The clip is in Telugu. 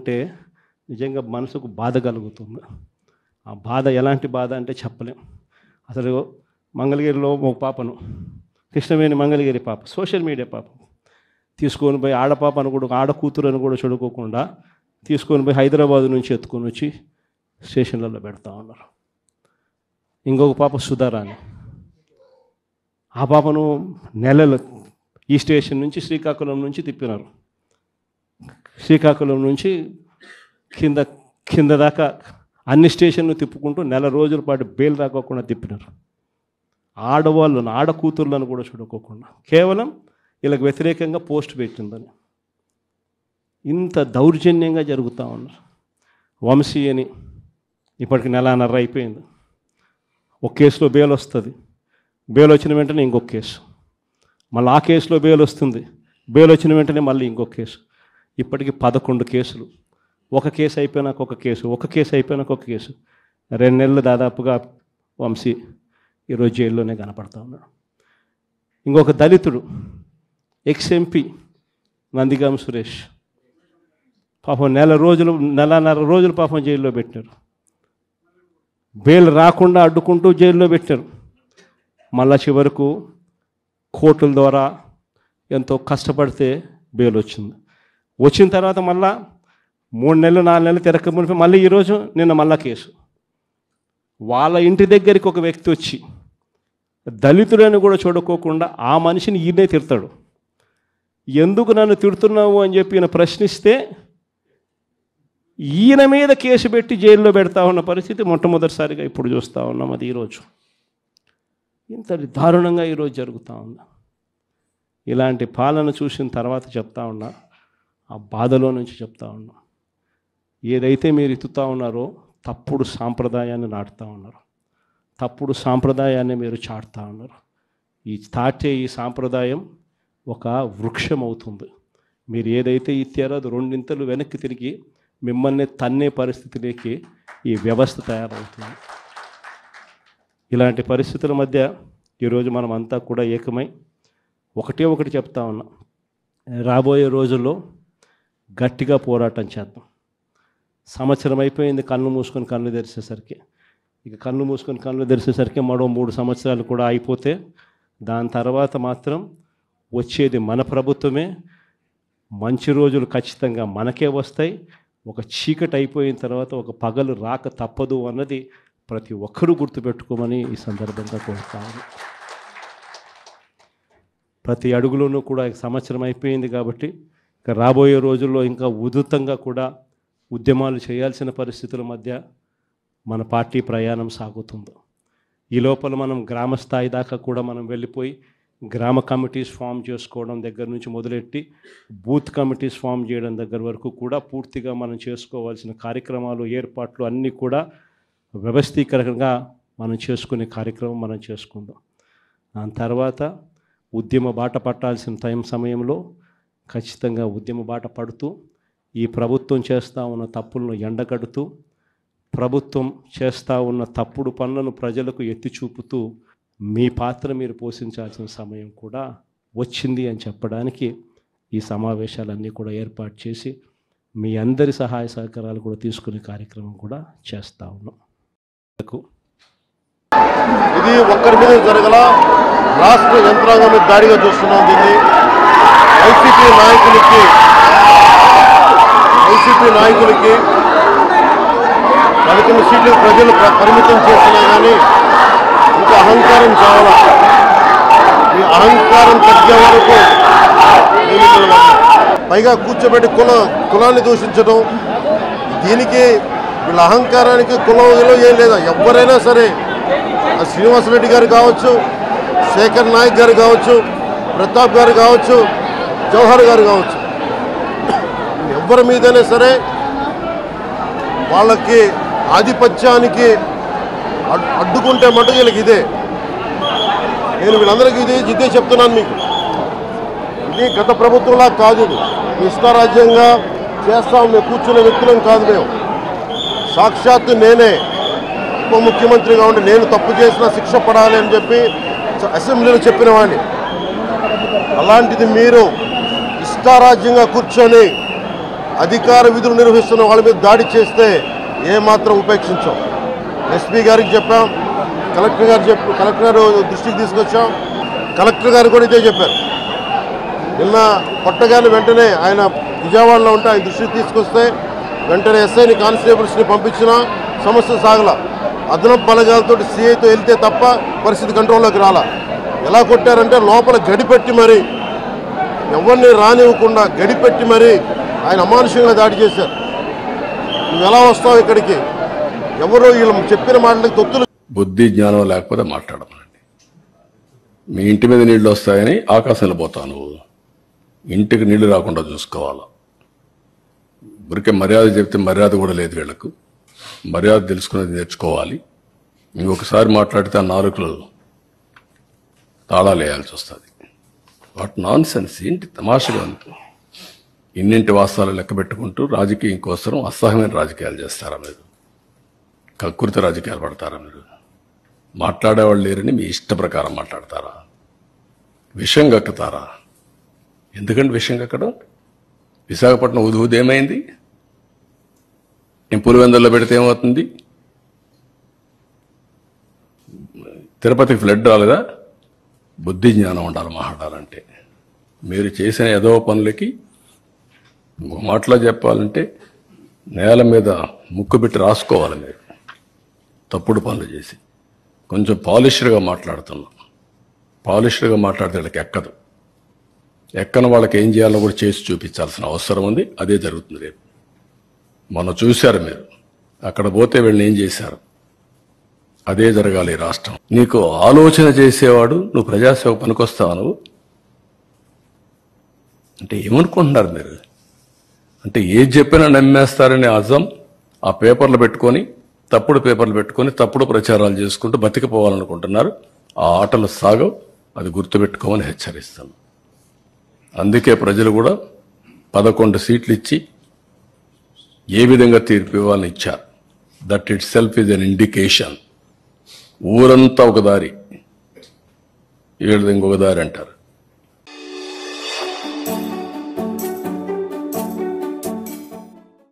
ఉంటే నిజంగా మనసుకు బాధ కలుగుతుంది. ఆ బాధ ఎలాంటి బాధ అంటే చెప్పలేం. అసలు మంగళగిరిలో ఒక పాపను, కృష్ణవేణి మంగళగిరి పాప, సోషల్ మీడియా పాప తీసుకొని పోయి, ఆడపాపను కూడా, ఆడ కూతురు అని కూడా చూడుకోకుండా తీసుకొని పోయి హైదరాబాద్ నుంచి ఎత్తుకొని వచ్చి స్టేషన్లలో పెడతా ఉన్నారు. ఇంకొక పాప సుధారాణి, ఆ పాపను నెలలు ఈ స్టేషన్ నుంచి శ్రీకాకుళం నుంచి తిప్పినారు. శ్రీకాకుళం నుంచి కింద దాకా అన్ని స్టేషన్లు తిప్పుకుంటూ నెల రోజుల పాటు బెయిల్ రాకోకుండా తిప్పినారు. ఆడవాళ్ళను, ఆడ కూతుర్లను కూడా చూడుకోకుండా కేవలం వీళ్ళకి వ్యతిరేకంగా పోస్ట్ పెట్టిందని. ఇంత దౌర్జన్యంగా జరుగుతూ ఉన్నారు. వంశీ అని ఇప్పటికి నెలన్నర అయిపోయింది. ఒక కేసులో బెయిల్ వస్తుంది, బెయిల్ వచ్చిన వెంటనే ఇంకొక కేసు, మళ్ళీ ఆ కేసులో బెయిల్ వస్తుంది, బెయిల్ వచ్చిన వెంటనే మళ్ళీ ఇంకొక కేసు. ఇప్పటికి 11 కేసులు. ఒక కేసు అయిపోయినాక ఒక కేసు, ఒక కేసు అయిపోయినాక ఒక కేసు. 2 నెలలు దాదాపుగా వంశీ ఈరోజు జైల్లోనే కనపడతా ఉన్నాడు. ఇంకొక దళితుడు ఎక్స్-ఎంపీ నందిగామ సురేష్ పాపం నెలన్నర రోజులు పాపం జైల్లో పెట్టారు. బెయిల్ రాకుండా అడ్డుకుంటూ జైల్లో పెట్టారు. మళ్ళా చివరకు కోర్టుల ద్వారా ఎంతో కష్టపడితే బెయిల్ వచ్చింది. వచ్చిన తర్వాత మళ్ళా 3 నెలలు 4 నెలలు తిరగకపోతే మళ్ళీ ఈరోజు నిన్న మళ్ళా కేసు. వాళ్ళ ఇంటి దగ్గరికి ఒక వ్యక్తి వచ్చి దళితులను కూడా చూడుకోకుండా ఆ మనిషిని ఈయనే తిడతాడు. ఎందుకు నన్ను తిడుతున్నావు అని చెప్పి ఈయన ప్రశ్నిస్తే ఈయన మీద కేసు పెట్టి జైల్లో పెడతా ఉన్న పరిస్థితి మొట్టమొదటిసారిగా ఇప్పుడు చూస్తూ ఉన్నాం. అది ఈరోజు ఇంత దారుణంగా ఈరోజు జరుగుతూ ఉంది. ఇలాంటి పాలన చూసిన తర్వాత చెప్తా ఉన్నా, ఆ బాధలో నుంచి చెప్తా ఉన్నా, ఏదైతే మీరు ఎత్తుతూ ఉన్నారో తప్పుడు సాంప్రదాయాన్ని నాటుతూ ఉన్నారు, తప్పుడు సాంప్రదాయాన్ని మీరు చాటుతూ ఉన్నారు. ఈ సాంప్రదాయం ఒక వృక్షం అవుతుంది. మీరు ఏదైతే ఇచ్చారో అది 2 ఇంతలు వెనక్కి తిరిగి మిమ్మల్ని తన్నే పరిస్థితిలోకి ఈ వ్యవస్థ తయారవుతుంది. ఇలాంటి పరిస్థితుల మధ్య ఈరోజు మనం అంతా కూడా ఏకమై ఒకటి చెప్తా ఉన్నాం, రాబోయే రోజుల్లో గట్టిగా పోరాటం చేద్దాం. సంవత్సరం అయిపోయింది కళ్ళు మూసుకొని కళ్ళు తెరిచేసరికి. ఇక కళ్ళు మూసుకొని కళ్ళు తెరిచేసరికి మరో 3 సంవత్సరాలు కూడా అయిపోతే దాని తర్వాత మాత్రం వచ్చేది మన ప్రభుత్వమే. మంచి రోజులు ఖచ్చితంగా మనకే వస్తాయి. ఒక చీకటి అయిపోయిన తర్వాత ఒక పగలు రాక తప్పదు అన్నది ప్రతి ఒక్కరూ గుర్తుపెట్టుకోమని ఈ సందర్భంగా కోరుతాను. ప్రతి అడుగులోనూ కూడా సంవత్సరం అయిపోయింది కాబట్టి ఇక రాబోయే రోజుల్లో ఇంకా ఉధృతంగా కూడా ఉద్యమాలు చేయాల్సిన పరిస్థితుల మధ్య మన పార్టీ ప్రయాణం సాగుతుంది. ఈ లోపల మనం గ్రామ స్థాయి దాకా కూడా మనం వెళ్ళిపోయి గ్రామ కమిటీస్ ఫామ్ చేసుకోవడం దగ్గర నుంచి మొదలెట్టి బూత్ కమిటీస్ ఫామ్ చేయడం దగ్గర వరకు కూడా పూర్తిగా మనం చేసుకోవాల్సిన కార్యక్రమాలు, ఏర్పాట్లు అన్నీ కూడా వ్యవస్థీకరణగా మనం చేసుకునే కార్యక్రమం మనం చేసుకుందాం. దాని తర్వాత ఉద్యమ బాట పట్టాల్సిన సమయంలో ఖచ్చితంగా ఉద్యమ బాట పడుతూ ఈ ప్రభుత్వం చేస్తూ ఉన్న తప్పులను ఎండగడుతూ, ప్రభుత్వం చేస్తూ ఉన్న తప్పుడు పనులను ప్రజలకు ఎత్తి చూపుతూ మీ పాత్ర మీరు పోషించాల్సిన సమయం కూడా వచ్చింది అని చెప్పడానికి ఈ సమావేశాలన్నీ కూడా ఏర్పాటు చేసి మీ అందరి సహాయ సహకారాలు కూడా తీసుకునే కార్యక్రమం కూడా చేస్తూ ఉన్నాం. ఇది ఒక్కరి మీద జరగల, రాష్ట్ర యంత్రాంగం మీద దాడిగా చూస్తున్నాం. దీన్ని వైసీపీ నాయకులకి 11 సీట్లు ప్రజలు పరిమితం చేసినా కానీ ఇంకా అహంకారం చాలా. ఈ అహంకారం తగ్గే వరకు పైగా కూర్చోబెట్టి కులాన్ని దూషించడం, దీనికి వీళ్ళ అహంకారానికి కులం ఏం లేదా. ఎవరైనా సరే, శ్రీనివాసరెడ్డి గారు కావచ్చు, శేఖర్ నాయక్ గారు కావచ్చు, ప్రతాప్ గారు కావచ్చు, జవహర్ గారు కావచ్చు, ఎవరి మీదైనా సరే వాళ్ళకి ఆధిపత్యానికి అడ్డుకుంటే మటుకు వీళ్ళకి ఇదే. నేను వీళ్ళందరికీ ఇదే చెప్తున్నాను మీకు. ఇది గత ప్రభుత్వంలా కాదు. ఇది ఇష్టారాజ్యంగా చేస్తాం మేము కూర్చునే వ్యక్తులం కాదు. మేము సాక్షాత్తు నేనే ఉప ముఖ్యమంత్రిగా ఉండి నేను తప్పు చేసినా శిక్ష పడాలి అని చెప్పి అసెంబ్లీలో చెప్పిన వాడిని. అలాంటిది మీరు ఇష్టారాజ్యంగా కూర్చొని అధికార విధులు నిర్వహిస్తున్న వాళ్ళ మీద దాడి చేస్తే ఏమాత్రం ఉపేక్షించాం. ఎస్పీ గారికి చెప్పాం, కలెక్టర్ గారు దృష్టికి తీసుకొచ్చాం. కలెక్టర్ గారు కూడా ఇదే చెప్పారు. నిన్న కొట్టగానే వెంటనే ఆయన విజయవాడలో ఉంటే ఆయన దృష్టికి తీసుకొస్తే వెంటనే ఎస్ఐని కానిస్టేబుల్స్ని పంపించిన సమస్య సాగల. అదనపు బలగాలతో సిఐతో వెళ్తే తప్ప పరిస్థితి కంట్రోల్లోకి రాలా. ఎలా కొట్టారంటే లోపల గడిపెట్టి మరి ఎవరిని రానివ్వకుండా గడిపెట్టి మరి ఆయన అమానుషంగా దాడి చేశారు. నువ్వు ఎలా వస్తావు ఇక్కడికి? ఎవరో వీళ్ళు చెప్పిన మాటలకు తొత్తులు. బుద్ధి జ్ఞానం లేకపోతే మాట్లాడమనండి. మీ ఇంటి మీద నీళ్లు వస్తాయని ఆకాశంలో పోతావు నువ్వు. ఇంటికి నీళ్లు రాకుండా చూసుకోవాలా. ఊరికే మర్యాద చెప్తే మర్యాద కూడా లేదు వీళ్లకు. మర్యాద తెలుసుకునేది నేర్చుకోవాలి. ఇంకొకసారి మాట్లాడితే ఆ నాలుకలు తాళాలు వేయాల్సి వస్తుంది. వాట్ నాన్ సెన్స్, ఏంటి తమాషగా ఉంది. ఇన్నింటి వాస్తవాలు లెక్క పెట్టుకుంటూ రాజకీయం కోసం అసహ్యమైన రాజకీయాలు చేస్తారా మీరు? కక్కుర్తి రాజకీయాలు పడతారా మీరు? మాట్లాడేవాళ్ళు లేరని మీ ఇష్ట ప్రకారం మాట్లాడతారా? విషం కక్కుతారా? ఎందుకంటే విషం కక్కడం? విశాఖపట్నం ఉదూది ఏమైంది? నేను పులివెందుల్లో పెడితే ఏమవుతుంది? తిరుపతికి ఫ్లడ్ రాలేదా? బుద్ధి జ్ఞానం ఉండాలి మాట్లాడాలంటే. మీరు చేసిన ఏదో పనులకి మాటలో చెప్పాలంటే నేల మీద ముక్కు పెట్టి రాసుకోవాలి. మీరు తప్పుడు పనులు చేసి కొంచెం పాలిష్డ్గా మాట్లాడుతున్నాం. పాలిష్డ్గా మాట్లాడితే వాళ్ళకి ఎక్కదు. ఎక్కన వాళ్ళకి ఏం చేయాలో కూడా చేసి చూపించాల్సిన అవసరం ఉంది. అదే జరుగుతుంది రేపు. మొన్న చూశారు మీరు, అక్కడ పోతే వీళ్ళని ఏం చేశారు. అదే జరగాలి ఈ రాష్ట్రం. నీకు ఆలోచన చేసేవాడు నువ్వు ప్రజాసేవ పనికొస్తావు. నువ్వు అంటే ఏమనుకుంటున్నారు మీరు? అంటే ఏది చెప్పినా నమ్మేస్తారనే అజం ఆ పేపర్లు పెట్టుకొని, తప్పుడు పేపర్లు పెట్టుకొని తప్పుడు ప్రచారాలు చేసుకుంటూ బతికిపోవాలనుకుంటున్నారు. ఆ ఆటలు సాగవు. అది గుర్తుపెట్టుకోమని హెచ్చరిస్తాను. అందుకే ప్రజలు కూడా 11 సీట్లు ఇచ్చి ఏ విధంగా తీర్పు ఇవ్వాలని ఇచ్చారు. That it self is an indication. ఊరంతా ఒక దారి, వీళ్ళది ఇంకొక దారి అంటారు.